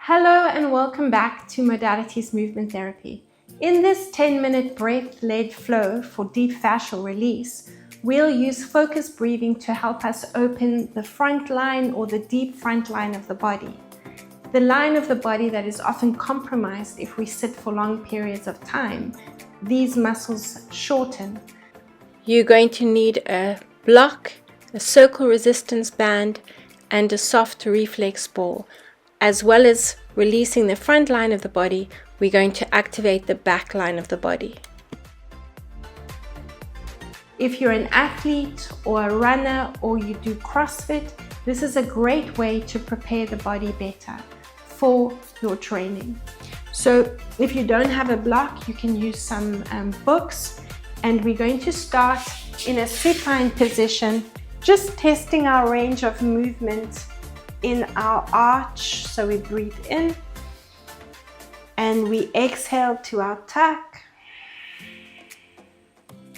Hello and welcome back to Modalities Movement Therapy. In this 10-minute breath-led flow for deep fascial release, we'll use focused breathing to help us open the front line or the deep front line of the body. The line of the body that is often compromised if we sit for long periods of time. These muscles shorten. You're going to need a block, a circle resistance band, and a soft reflex ball. As well as releasing the front line of the body, we're going to activate the back line of the body. If you're an athlete or a runner or you do CrossFit, this is a great way to prepare the body better for your training. So if you don't have a block, you can use some books, and we're going to start in a supine position, just testing our range of movement in our arch. So we breathe in and we exhale to our tuck.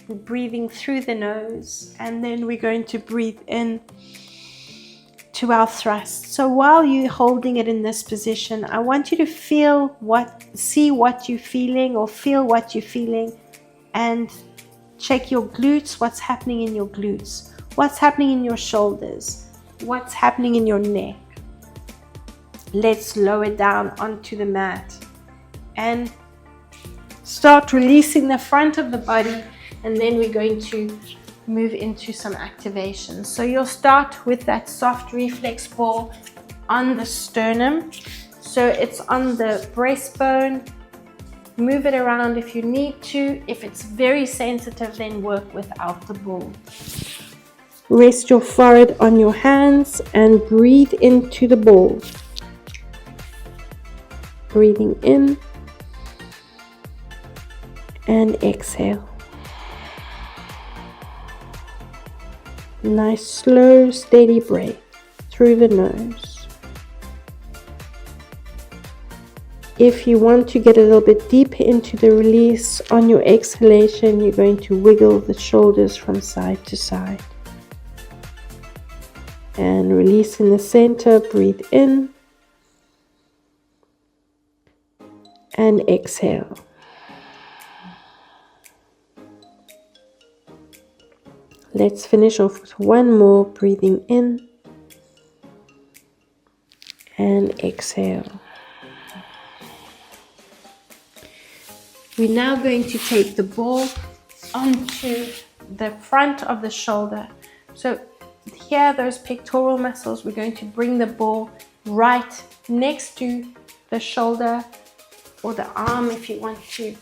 We're breathing through the nose, and then we're going to breathe in to our thrust. So while you're holding it in this position, I want you to see what you're feeling, or feel what you're feeling, and check your glutes. What's happening in your glutes? What's happening in your shoulders? What's happening in your neck? Let's lower down onto the mat and start releasing the front of the body, and then we're going to move into some activation. So you'll start with that soft reflex ball on the sternum. So it's on the breastbone. Move it around if you need to. If it's very sensitive, then work without the ball. Rest your forehead on your hands and breathe into the ball. Breathing in and exhale. Nice, slow, steady breath through the nose. If you want to get a little bit deeper into the release on your exhalation, you're going to wiggle the shoulders from side to side. And release in the center, breathe in and exhale. Let's finish off with one more, breathing in and exhale. We're now going to take the ball onto the front of the shoulder. So here, those pectoral muscles, we're going to bring the ball right next to the shoulder or the arm if you want to.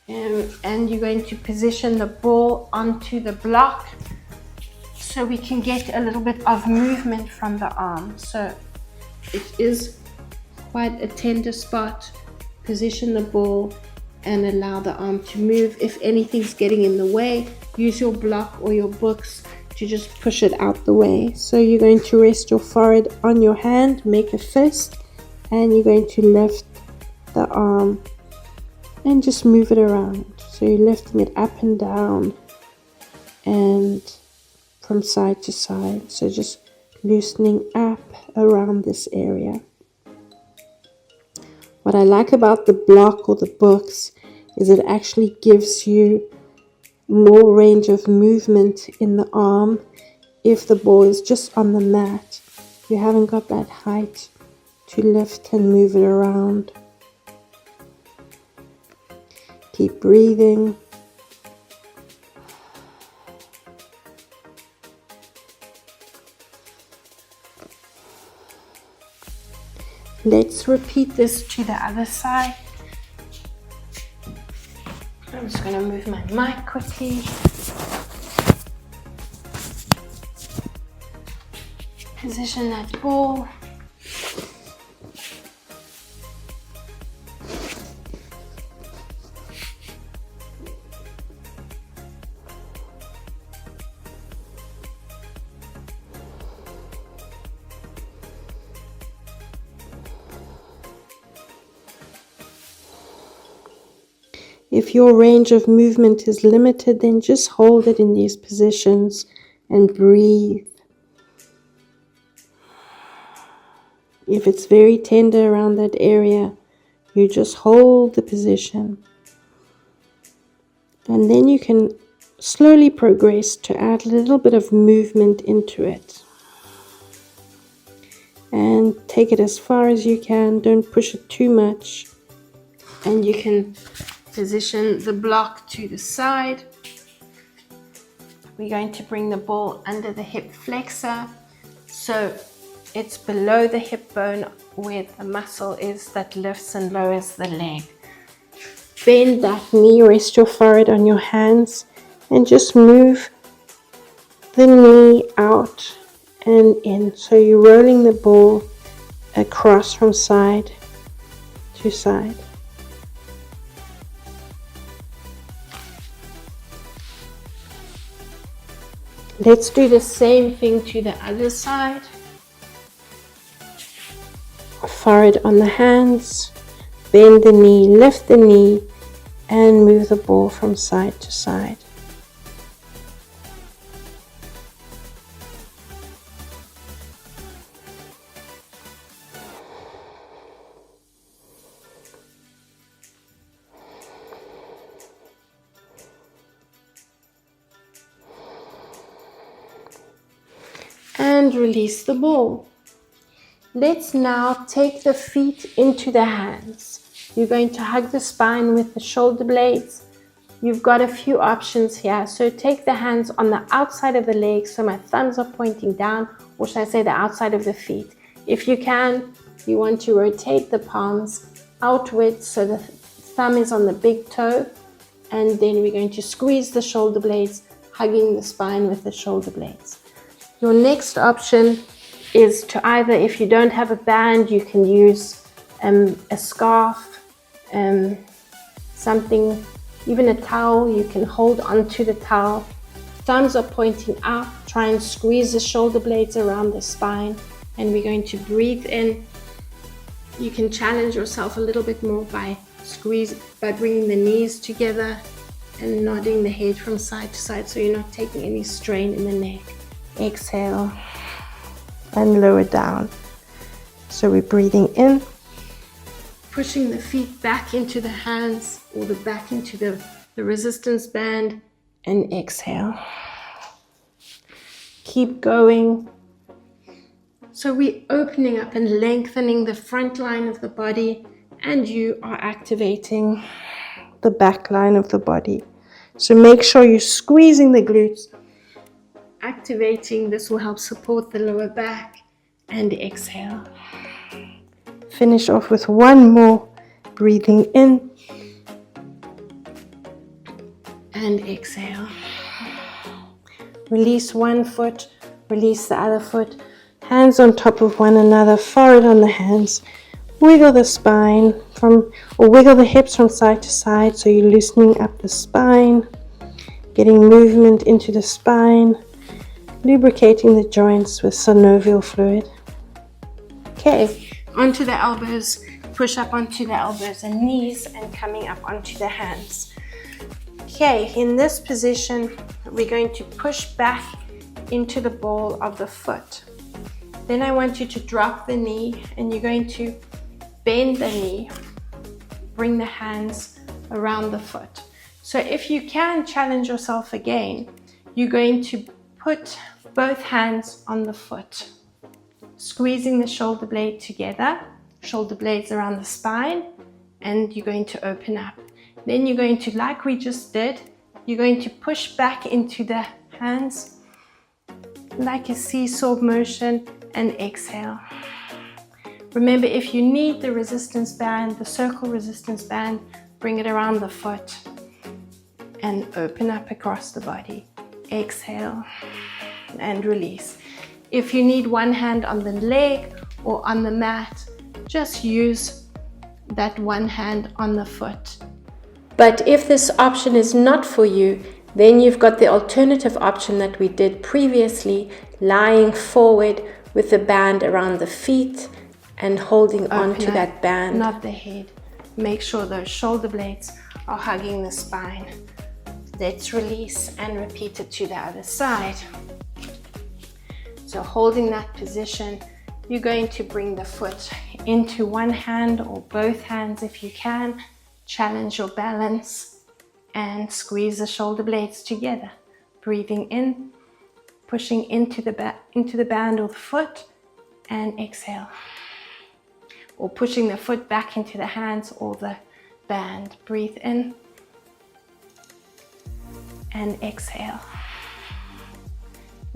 And you're going to position the ball onto the block so we can get a little bit of movement from the arm. So it is quite a tender spot. Position the ball and allow the arm to move. If anything's getting in the way, use your block or your books to just push it out the way. So you're going to rest your forehead on your hand, make a fist, and you're going to lift the arm and just move it around. So you're lifting it up and down and from side to side. So just loosening up around this area. What I like about the block or the books is it actually gives you more range of movement in the arm. If the ball is just on the mat, you haven't got that height to lift and move it around. Keep breathing. Let's repeat this to the other side. I'm just going to move my mic quickly. Position that ball. If your range of movement is limited, then just hold it in these positions and breathe. If it's very tender around that area, you just hold the position. And then you can slowly progress to add a little bit of movement into it. And take it as far as you can, don't push it too much. And you can position the block to the side. We're going to bring the ball under the hip flexor, so it's below the hip bone where the muscle is that lifts and lowers the leg. Bend that knee, rest your forehead on your hands, and just move the knee out and in. So you're rolling the ball across from side to side. Let's do the same thing to the other side. Forehead on the hands, bend the knee, lift the knee, and move the ball from side to side. And release the ball. Let's now take the feet into the hands. You're going to hug the spine with the shoulder blades. You've got a few options here. So take the hands on the outside of the legs, so my thumbs are pointing down, or should I say the outside of the feet. If you can, you want to rotate the palms outwards so the thumb is on the big toe, and then we're going to squeeze the shoulder blades, hugging the spine with the shoulder blades. Your next option is to either, if you don't have a band, you can use a scarf, something, even a towel. You can hold onto the towel. Thumbs are pointing out. Try and squeeze the shoulder blades around the spine. And we're going to breathe in. You can challenge yourself a little bit more by bringing the knees together and nodding the head from side to side so you're not taking any strain in the neck. Exhale and lower down. So we're breathing in, pushing the feet back into the hands or the back into the resistance band, and exhale. Keep going. So we're opening up and lengthening the front line of the body, and you are activating the back line of the body. So make sure you're squeezing the glutes. Activating, this will help support the lower back, and exhale. Finish off with one more, breathing in and exhale. Release one foot, release the other foot, hands on top of one another, forehead on the hands. Wiggle the spine or wiggle the hips from side to side, so you're loosening up the spine, getting movement into the spine, lubricating the joints with synovial fluid. Okay, onto the elbows, push up onto the elbows and knees, and coming up onto the hands. Okay, in this position, we're going to push back into the ball of the foot. Then I want you to drop the knee, and you're going to bend the knee, bring the hands around the foot. So if you can challenge yourself again, you're going to put both hands on the foot, squeezing the shoulder blade together, shoulder blades around the spine, and you're going to open up. Then you're going to, like we just did, you're going to push back into the hands like a seesaw motion, and exhale. Remember, if you need the resistance band, the circle resistance band, bring it around the foot and open up across the body. Exhale and release. If you need one hand on the leg or on the mat, just use that one hand on the foot. But if this option is not for you, then you've got the alternative option that we did previously, lying forward with the band around the feet and holding on to that band. Not the head. Make sure those shoulder blades are hugging the spine. Let's release and repeat it to the other side. So holding that position, you're going to bring the foot into one hand or both hands if you can. Challenge your balance and squeeze the shoulder blades together. Breathing in, pushing into the band or the foot, and exhale. Or pushing the foot back into the hands or the band. Breathe in and exhale.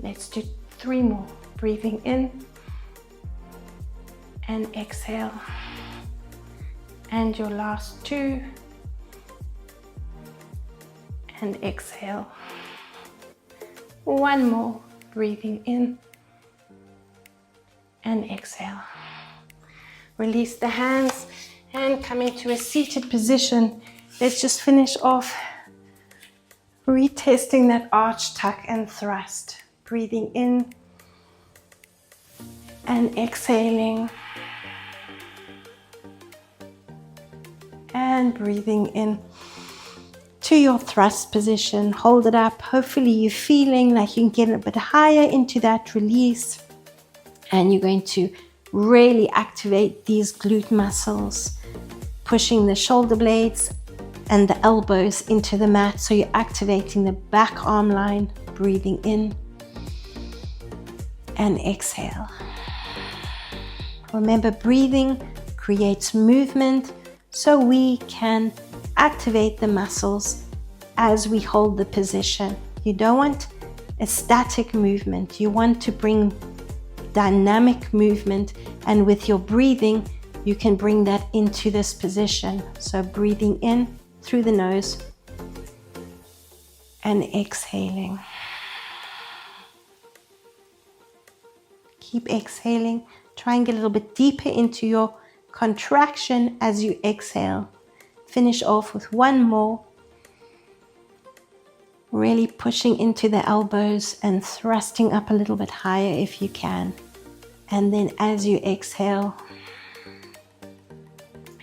Let's do 3 more. Breathing in and exhale. And your last 2. And exhale. 1 more. Breathing in and exhale. Release the hands and come into a seated position. Let's just finish off retesting that arch, tuck and thrust. Breathing in and exhaling. And breathing in to your thrust position. Hold it up. Hopefully you're feeling like you can get a bit higher into that release. And you're going to really activate these glute muscles, pushing the shoulder blades and the elbows into the mat. So you're activating the back arm line. Breathing in and exhale. Remember, breathing creates movement, so we can activate the muscles as we hold the position. You don't want a static movement. You want to bring dynamic movement, and with your breathing, you can bring that into this position. So breathing in through the nose and exhaling. Keep exhaling. Try and get a little bit deeper into your contraction as you exhale. Finish off with 1 more. Really pushing into the elbows and thrusting up a little bit higher if you can. And then as you exhale,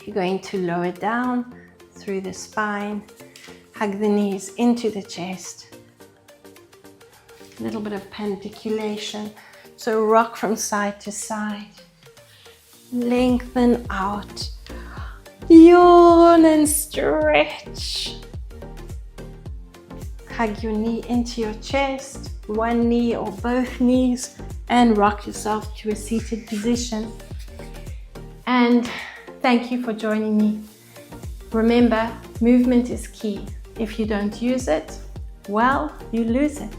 you're going to lower down through the spine. Hug the knees into the chest. A little bit of pandiculation. So rock from side to side. Lengthen out. Yawn and stretch. Hug your knee into your chest, 1 knee or both knees, and rock yourself to a seated position. And thank you for joining me. Remember, movement is key. If you don't use it, well, you lose it.